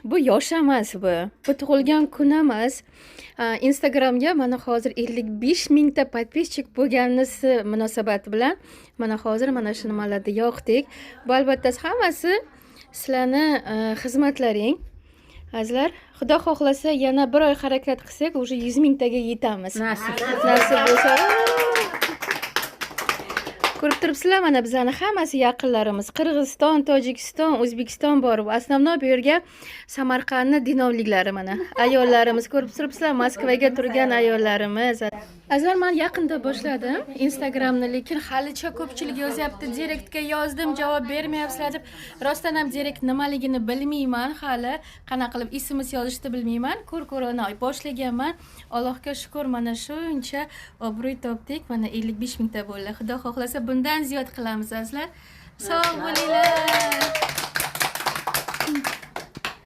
Bu yosh emas bu. Bu tug'ilgan kun emas. Instagramga mana hozir 55 mingta podpischik bo'lganisi munosabati bilan mana hozir mana shu nimalarni yoqdik. Bu albatta hammasi sizlarni xizmatlaring. Azizlar, Xudo xohlasa yana bir oy harakat qilsak, уже 100 mingtaga yetamiz. Nasib bo'lsa. Ko'rib turibsizlar, mana bizlarning hammasi yaqinlarimiz. Qirg'iziston, Tojikiston, O'zbekiston bor. Основной bu yerga Samarqandning dinovliklari mana. Ayollarimiz ko'rib turibsizlar, Moskvaga turgan ayollarimiz. Azar men yaqinda boshladim Instagramni, lekin halicha ko'pchilik yozyapti. Direktga yozdim, javob bermayapsizlar deb. Rostdan ham direkt nimaligini bilmayman hali. Qanaqa qilib ismimiz yozishni bilmayman. Ko'r-ko'rona boshlaganman. Allohga shukr, mana shuncha obro'y topdik. Mana 55 mingta bo'ldi. Xudo xohlasa bundan ziyod qilamiz azizlar. Sog' bo'linglar.